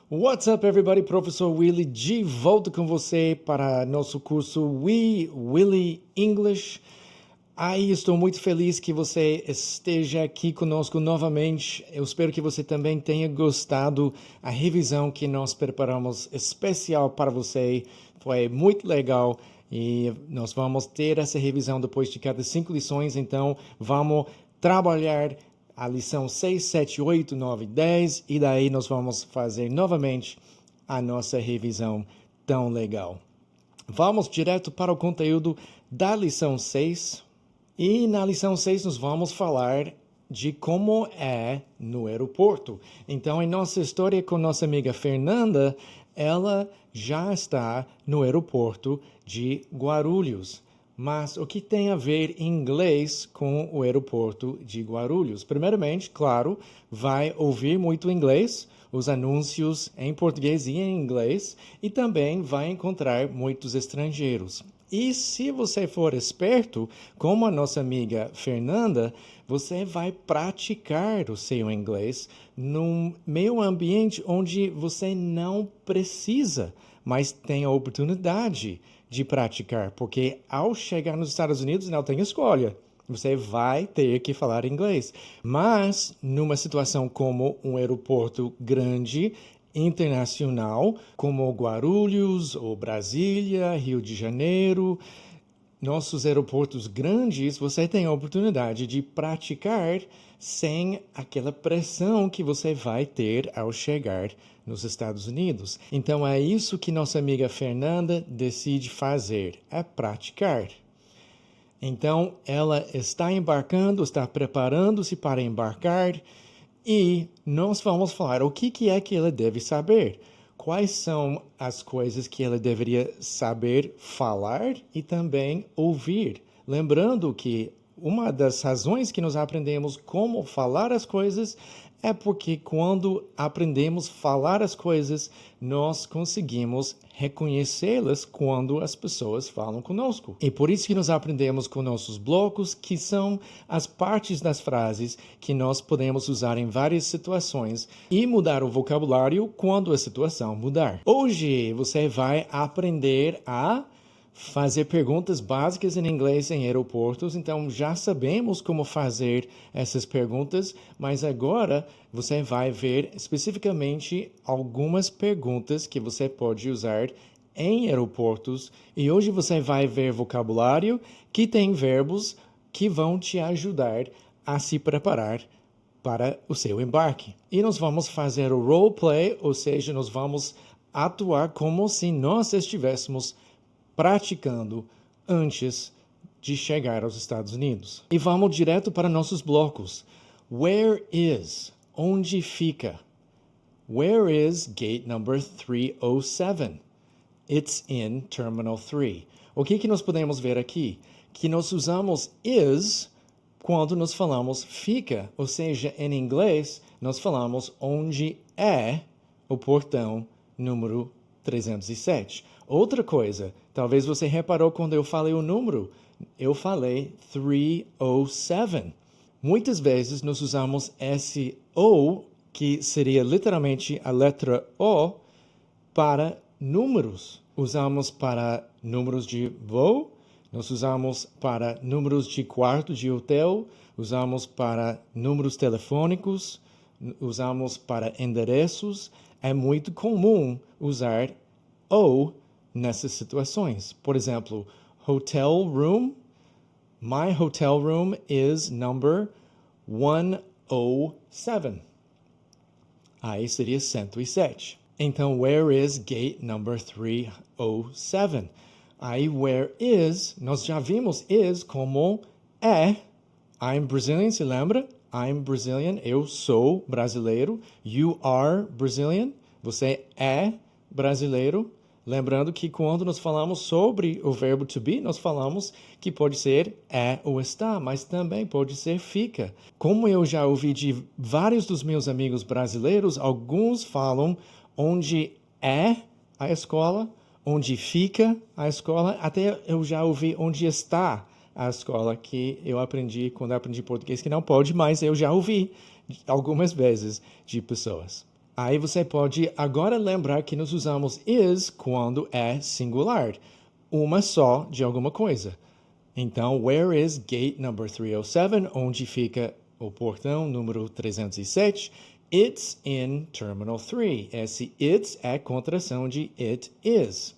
What's up, everybody? Professor Willie de volta com você para nosso curso We Willie English. Aí estou muito feliz que você esteja aqui conosco novamente. Eu espero que você também tenha gostado da revisão que nós preparamos especial para você. Foi muito legal e nós vamos ter essa revisão depois de cada 5 lições, então vamos trabalhar a lição 6, 7, 8, 9, 10 e daí nós vamos fazer novamente a nossa revisão tão legal. Vamos direto para o conteúdo da lição 6. E na lição 6 nós vamos falar de como é no aeroporto. Então, em nossa história com nossa amiga Fernanda, ela já está no aeroporto de Guarulhos. Mas o que tem a ver em inglês com o aeroporto de Guarulhos? Primeiramente, claro, vai ouvir muito inglês, os anúncios em português e em inglês, e também vai encontrar muitos estrangeiros. E se você for esperto, como a nossa amiga Fernanda, você vai praticar o seu inglês num meio ambiente onde você não precisa, mas tem a oportunidade de praticar, porque ao chegar nos Estados Unidos não tem escolha. Você vai ter que falar inglês. Mas, numa situação como um aeroporto grande, internacional, como Guarulhos, ou Brasília, Rio de Janeiro, nossos aeroportos grandes, você tem a oportunidade de praticar sem aquela pressão que você vai ter ao chegar nos Estados Unidos. Então é isso que nossa amiga Fernanda decide fazer, é praticar. Então ela está embarcando, está preparando-se para embarcar e nós vamos falar o que é que ela deve saber. Quais são as coisas que ela deveria saber falar e também ouvir? Lembrando que uma das razões que nós aprendemos como falar as coisas é porque quando aprendemos a falar as coisas, nós conseguimos reconhecê-las quando as pessoas falam conosco. E por isso que nós aprendemos com nossos blocos, que são as partes das frases que nós podemos usar em várias situações e mudar o vocabulário quando a situação mudar. Hoje você vai aprender a fazer perguntas básicas em inglês em aeroportos, então já sabemos como fazer essas perguntas, mas agora você vai ver especificamente algumas perguntas que você pode usar em aeroportos e hoje você vai ver vocabulário que tem verbos que vão te ajudar a se preparar para o seu embarque. E nós vamos fazer o role play, ou seja, nós vamos atuar como se nós estivéssemos praticando antes de chegar aos Estados Unidos. E vamos direto para nossos blocos. Where is? Onde fica? Where is gate number 307? It's in Terminal 3. O que nós podemos ver aqui? Que nós usamos is quando nós falamos fica, ou seja, em inglês, nós falamos onde é o portão número 307. Outra coisa, talvez você reparou quando eu falei o número, eu falei 307. Muitas vezes nós usamos esse O, que seria literalmente a letra O, para números. Usamos para números de voo, nós usamos para números de quarto de hotel, usamos para números telefônicos, usamos para endereços. É muito comum usar O nessas situações. Por exemplo, hotel room. My hotel room is number 107. Aí seria 107. Então, where is gate number 307? Aí, where is, nós já vimos is como é. I'm Brazilian, se lembra? I'm Brazilian, eu sou brasileiro. You are Brazilian, você é brasileiro. Lembrando que quando nós falamos sobre o verbo to be, nós falamos que pode ser é ou está, mas também pode ser fica. Como eu já ouvi de vários dos meus amigos brasileiros, alguns falam onde é a escola, onde fica a escola, até eu já ouvi onde está a escola, que eu aprendi quando eu aprendi português, que não pode, mas eu já ouvi algumas vezes de pessoas. Aí você pode agora lembrar que nós usamos is quando é singular, uma só de alguma coisa. Então, where is gate number 307? Onde fica o portão número 307? It's in Terminal 3. Esse it's é a contração de it is.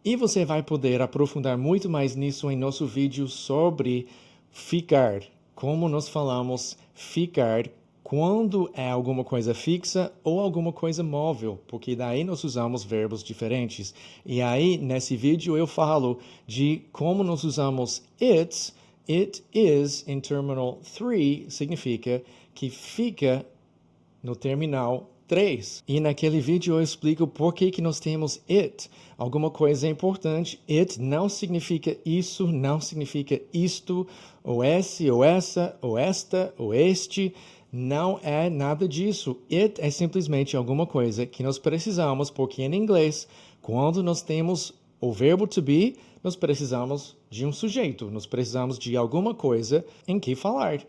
E você vai poder aprofundar muito mais nisso em nosso vídeo sobre ficar. Como nós falamos ficar quando é alguma coisa fixa ou alguma coisa móvel, porque daí nós usamos verbos diferentes. E aí, nesse vídeo, eu falo de como nós usamos it is, em Terminal 3, significa que fica no terminal 3. E naquele vídeo eu explico por que nós temos it. Alguma coisa importante, it não significa isso, não significa isto, ou esse, ou essa, ou esta, ou este. Não é nada disso. It é simplesmente alguma coisa que nós precisamos, porque em inglês, quando nós temos o verbo to be, nós precisamos de um sujeito, nós precisamos de alguma coisa em que falar.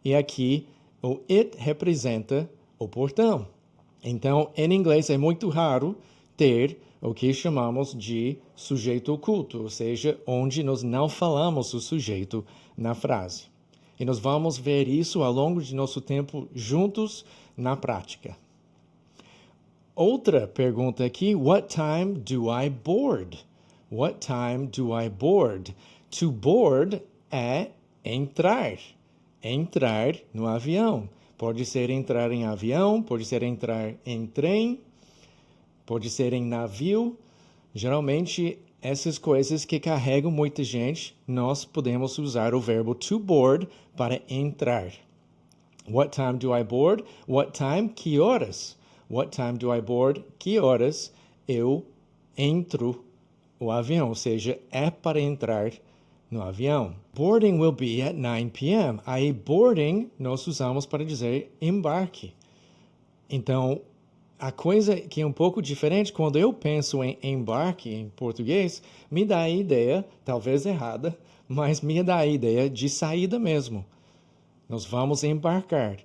E aqui, o it representa o portão. Então, em inglês é muito raro ter o que chamamos de sujeito oculto, ou seja, onde nós não falamos o sujeito na frase. E nós vamos ver isso ao longo de nosso tempo juntos na prática. Outra pergunta aqui, what time do I board? What time do I board? To board é entrar. Entrar no avião. Pode ser entrar em avião, pode ser entrar em trem, pode ser em navio. Geralmente, essas coisas que carregam muita gente, nós podemos usar o verbo to board para entrar. What time do I board? What time? Que horas? What time do I board? Que horas eu entro o avião? Ou seja, é para entrar no avião. Boarding will be at 9 p.m. Aí, boarding, nós usamos para dizer embarque. Então, a coisa que é um pouco diferente, quando eu penso em embarque em português, me dá a ideia, talvez errada, mas me dá a ideia de saída mesmo. Nós vamos embarcar.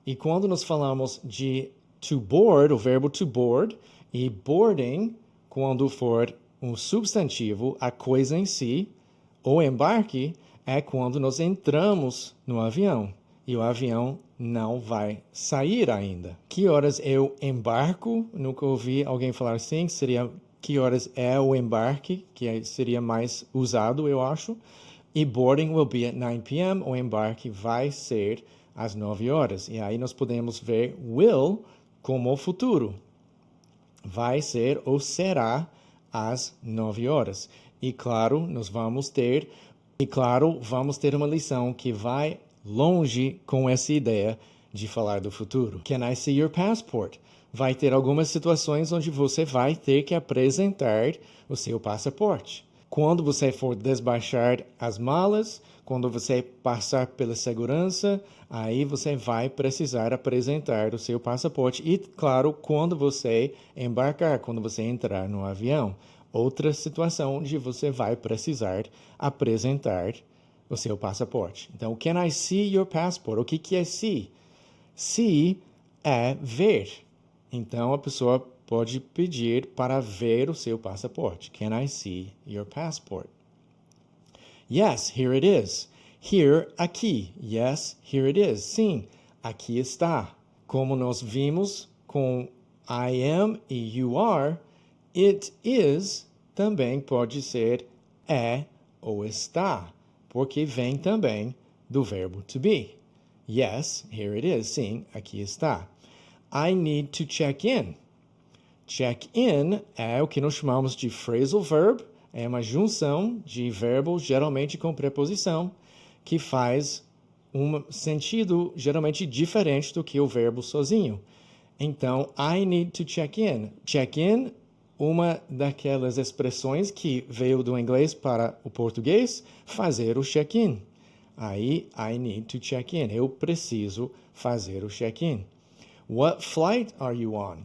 E quando nós falamos de to board, o verbo to board, e boarding, quando for um substantivo, a coisa em si, o embarque é quando nós entramos no avião e o avião não vai sair ainda. Que horas eu embarco? Nunca ouvi alguém falar assim. Seria que horas é o embarque, que seria mais usado, eu acho. E boarding will be at 9 p.m. O embarque vai ser às 9 horas. E aí nós podemos ver will como o futuro. Vai ser ou será às 9 horas. E claro, vamos ter uma lição que vai longe com essa ideia de falar do futuro. Can I see your passport? Vai ter algumas situações onde você vai ter que apresentar o seu passaporte. Quando você for desbaixar as malas, quando você passar pela segurança, aí você vai precisar apresentar o seu passaporte. E, claro, quando você embarcar, quando você entrar no avião. Outra situação onde você vai precisar apresentar o seu passaporte. Então, can I see your passport? O que é see? See é ver. Então, a pessoa pode pedir para ver o seu passaporte. Can I see your passport? Yes, here it is. Here, aqui. Yes, here it is. Sim, aqui está. Como nós vimos com I am e you are, it is também pode ser é ou está, porque vem também do verbo to be. Yes, here it is. Sim, aqui está. I need to check in. Check in é o que nós chamamos de phrasal verb. É uma junção de verbos, geralmente com preposição, que faz um sentido geralmente diferente do que o verbo sozinho. Então, I need to check in. Check in, uma daquelas expressões que veio do inglês para o português, fazer o check-in. Aí, I need to check in. Eu preciso fazer o check-in. What flight are you on?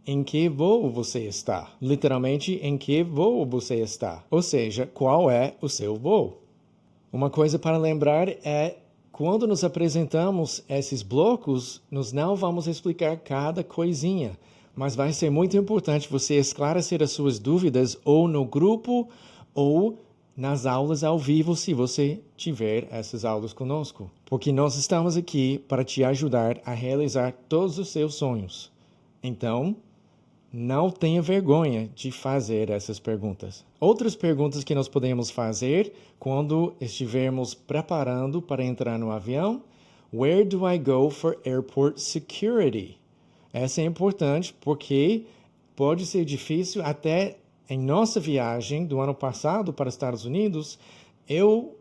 Em que voo você está? Literalmente, em que voo você está? Ou seja, qual é o seu voo? Uma coisa para lembrar é quando nos apresentamos esses blocos, nós não vamos explicar cada coisinha, mas vai ser muito importante você esclarecer as suas dúvidas ou no grupo ou nas aulas ao vivo, se você tiver essas aulas conosco. Porque nós estamos aqui para te ajudar a realizar todos os seus sonhos. Então, não tenha vergonha de fazer essas perguntas. Outras perguntas que nós podemos fazer quando estivermos preparando para entrar no avião: Where do I go for airport security? Essa é importante porque pode ser difícil. Até em nossa viagem do ano passado para os Estados Unidos, eu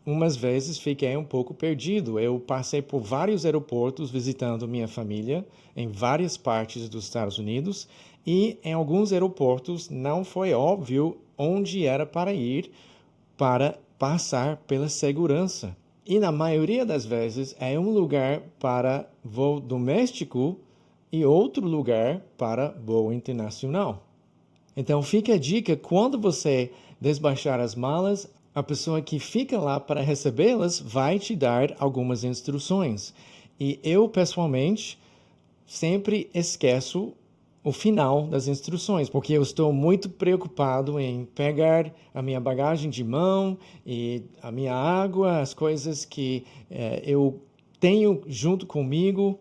umas vezes fiquei um pouco perdido. Eu passei por vários aeroportos visitando minha família em várias partes dos Estados Unidos e em alguns aeroportos não foi óbvio onde era para ir para passar pela segurança. E na maioria das vezes é um lugar para voo doméstico e outro lugar para voo internacional. Então fica a dica: quando você despachar as malas, a pessoa que fica lá para recebê-las vai te dar algumas instruções. E eu, pessoalmente, sempre esqueço o final das instruções, porque eu estou muito preocupado em pegar a minha bagagem de mão e a minha água, as coisas que eu tenho junto comigo,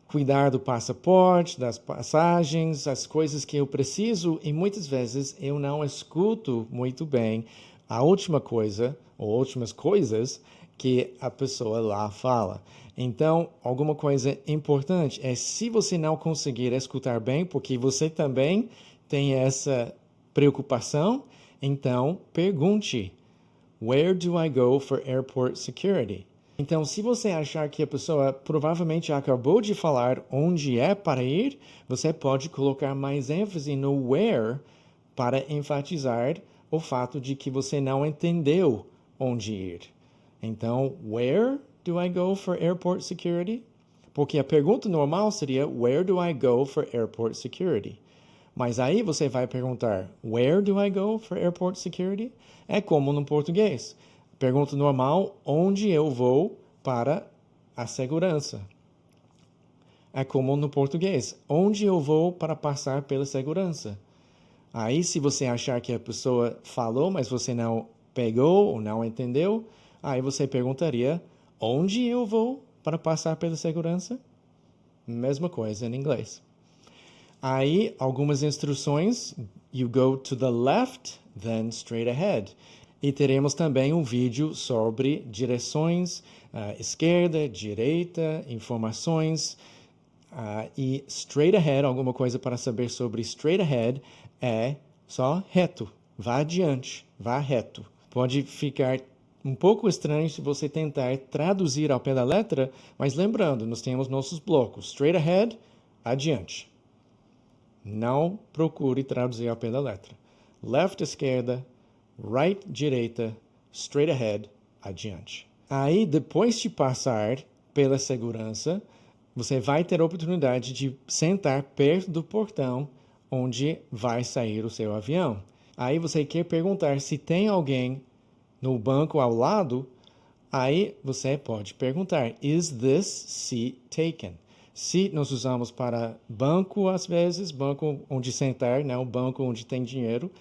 cuidar do passaporte, das passagens, as coisas que eu preciso, e muitas vezes eu não escuto muito bem a última coisa, ou últimas coisas, que a pessoa lá fala. Então, alguma coisa importante é, se você não conseguir escutar bem, porque você também tem essa preocupação, então pergunte: Where do I go for airport security? Então, se você achar que a pessoa provavelmente acabou de falar onde é para ir, você pode colocar mais ênfase no where para enfatizar o fato de que você não entendeu onde ir. Então, where do I go for airport security? Porque a pergunta normal seria: Where do I go for airport security? Mas aí você vai perguntar: Where do I go for airport security? É como no português. Pergunta normal: onde eu vou para a segurança? É como no português: onde eu vou para passar pela segurança? Aí, se você achar que a pessoa falou, mas você não pegou ou não entendeu, aí você perguntaria: onde eu vou para passar pela segurança? Mesma coisa em inglês. Aí, algumas instruções: you go to the left, then straight ahead. E teremos também um vídeo sobre direções, esquerda, direita, informações. E straight ahead, alguma coisa para saber sobre straight ahead, é só reto. Vá adiante, vá reto. Pode ficar um pouco estranho se você tentar traduzir ao pé da letra, mas lembrando, nós temos nossos blocos: straight ahead, adiante. Não procure traduzir ao pé da letra. Left, esquerda, right, direita, straight ahead, adiante. Aí, depois de passar pela segurança, você vai ter a oportunidade de sentar perto do portão onde vai sair o seu avião. Aí você quer perguntar se tem alguém no banco ao lado, aí você pode perguntar: Is this seat taken? Se nós usamos para banco, às vezes, banco onde sentar, não banco onde tem dinheiro,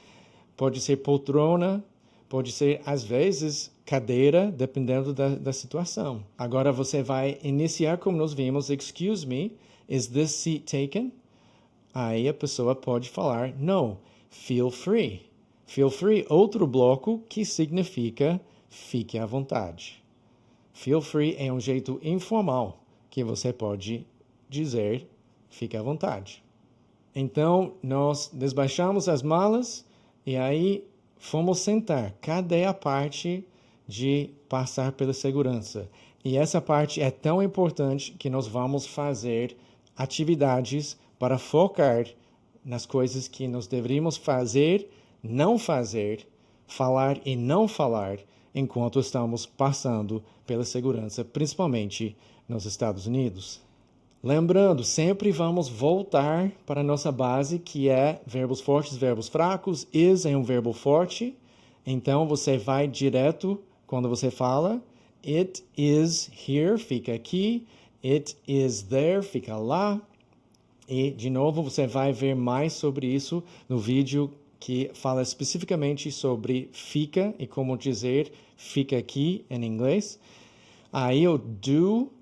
pode ser poltrona, pode ser, às vezes, cadeira, dependendo da situação. Agora você vai iniciar como nós vimos: Excuse me, is this seat taken? Aí a pessoa pode falar: No, feel free. Feel free, outro bloco que significa fique à vontade. Feel free é um jeito informal que você pode dizer fique à vontade. Então, nós despachamos as malas e aí fomos sentar. Cadê a parte de passar pela segurança? E essa parte é tão importante que nós vamos fazer atividades para focar nas coisas que nós deveríamos fazer, não fazer, falar e não falar enquanto estamos passando pela segurança, principalmente nos Estados Unidos. Lembrando, sempre vamos voltar para a nossa base, que é verbos fortes, verbos fracos. Is é um verbo forte, então você vai direto quando você fala. It is here, fica aqui. It is there, fica lá. E, de novo, você vai ver mais sobre isso no vídeo que fala especificamente sobre fica e como dizer fica aqui em inglês. Aí o do,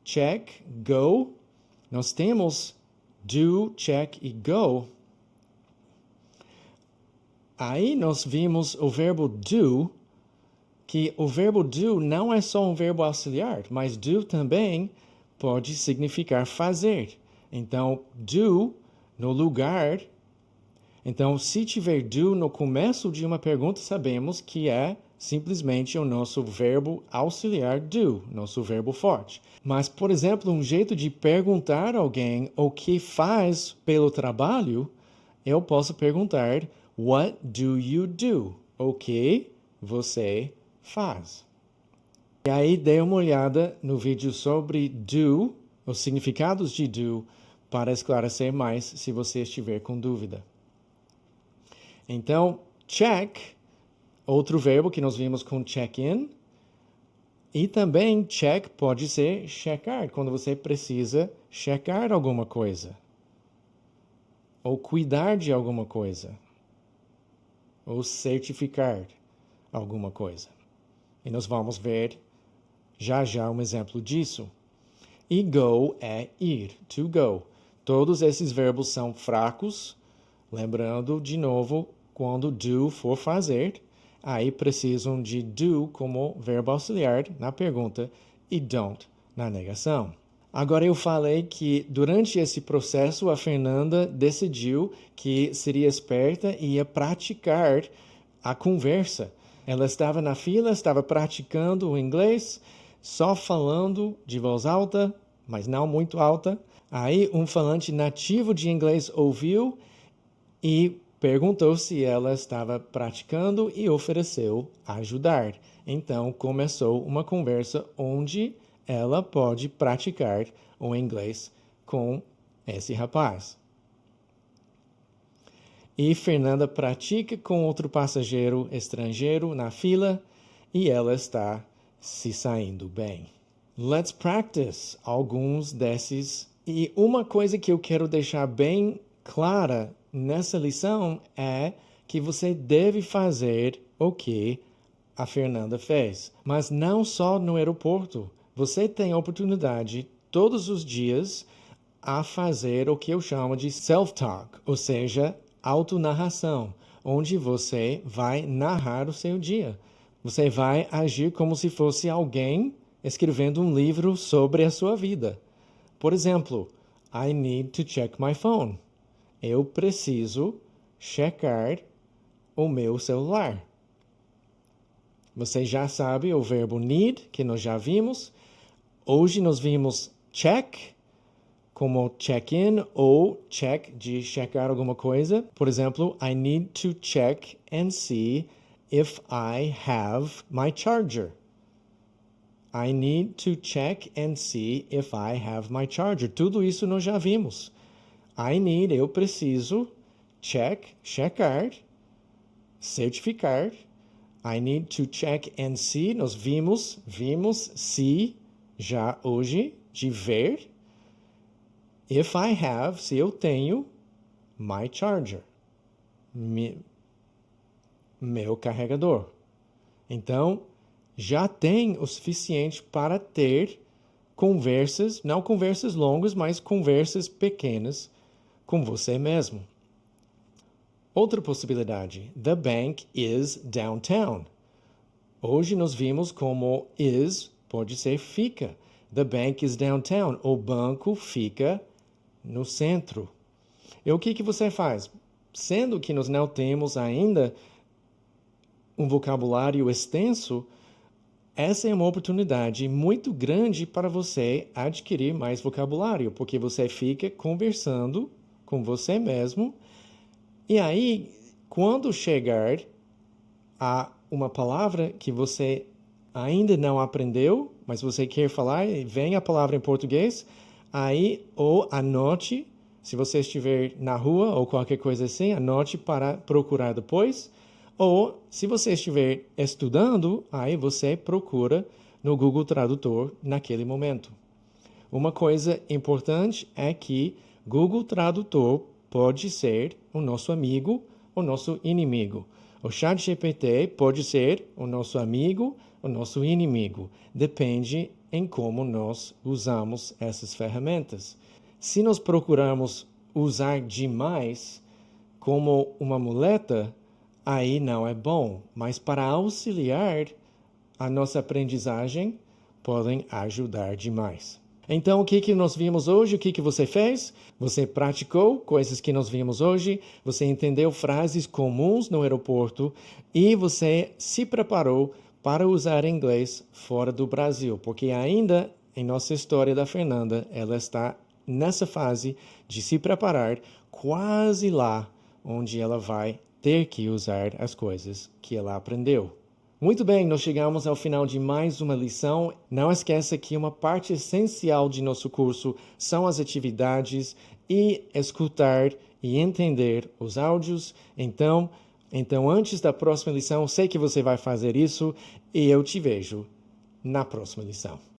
check, go. Nós temos do, check e go. Aí nós vimos o verbo do, que o verbo do não é só um verbo auxiliar, mas do também pode significar fazer. Então, do no lugar. Então, se tiver do no começo de uma pergunta, sabemos que é simplesmente o nosso verbo auxiliar do, nosso verbo forte. Mas, por exemplo, um jeito de perguntar a alguém o que faz pelo trabalho, eu posso perguntar, what do you do? O que você faz? E aí, dê uma olhada no vídeo sobre do, os significados de do, para esclarecer mais se você estiver com dúvida. Então, check, outro verbo que nós vimos com check-in. E também check pode ser checar, quando você precisa checar alguma coisa. Ou cuidar de alguma coisa. Ou certificar alguma coisa. E nós vamos ver já já um exemplo disso. E go é ir, to go. Todos esses verbos são fracos. Lembrando, de novo, quando do for fazer, aí precisam de do como verbo auxiliar na pergunta e don't na negação. Agora, eu falei que durante esse processo a Fernanda decidiu que seria esperta e ia praticar a conversa. Ela estava na fila, estava praticando o inglês, só falando de voz alta, mas não muito alta. Aí um falante nativo de inglês ouviu e perguntou se ela estava praticando e ofereceu ajudar. Então começou uma conversa onde ela pode praticar o inglês com esse rapaz. E Fernanda pratica com outro passageiro estrangeiro na fila e ela está se saindo bem. Let's practice alguns desses. E uma coisa que eu quero deixar bem clara nessa lição é que você deve fazer o que a Fernanda fez. Mas não só no aeroporto. Você tem a oportunidade todos os dias a fazer o que eu chamo de self-talk, ou seja, autonarração, onde você vai narrar o seu dia. Você vai agir como se fosse alguém escrevendo um livro sobre a sua vida. Por exemplo, I need to check my phone. Eu preciso checar o meu celular. Você já sabe o verbo need, que nós já vimos. Hoje nós vimos check, como check-in ou check de checar alguma coisa. Por exemplo, I need to check and see if I have my charger. I need to check and see if I have my charger. Tudo isso nós já vimos. I need, eu preciso, check, checar, certificar. I need to check and see, nós vimos see já hoje, de ver. If I have, se eu tenho, my charger, meu carregador. Então, já tem o suficiente para ter conversas, não conversas longas, mas conversas pequenas com você mesmo. Outra possibilidade, the bank is downtown. Hoje nós vimos como is pode ser fica. The bank is downtown. O banco fica no centro. E o que você faz? Sendo que nós não temos ainda um vocabulário extenso, essa é uma oportunidade muito grande para você adquirir mais vocabulário, porque você fica conversando com você mesmo. E aí, quando chegar a uma palavra que você ainda não aprendeu, mas você quer falar, vem a palavra em português, aí ou anote, se você estiver na rua ou qualquer coisa assim, anote para procurar depois. Ou, se você estiver estudando, aí você procura no Google Tradutor naquele momento. Uma coisa importante é que Google Tradutor pode ser o nosso amigo ou nosso inimigo. O ChatGPT pode ser o nosso amigo ou nosso inimigo. Depende em como nós usamos essas ferramentas. Se nós procuramos usar demais como uma muleta, aí não é bom. Mas para auxiliar a nossa aprendizagem, podem ajudar demais. Então, o que nós vimos hoje? O que você fez? Você praticou coisas que nós vimos hoje, você entendeu frases comuns no aeroporto e você se preparou para usar inglês fora do Brasil, porque ainda em nossa história da Fernanda, ela está nessa fase de se preparar quase lá onde ela vai ter que usar as coisas que ela aprendeu. Muito bem, nós chegamos ao final de mais uma lição. Não esqueça que uma parte essencial de nosso curso são as atividades e escutar e entender os áudios. Então, antes da próxima lição, sei que você vai fazer isso e eu te vejo na próxima lição.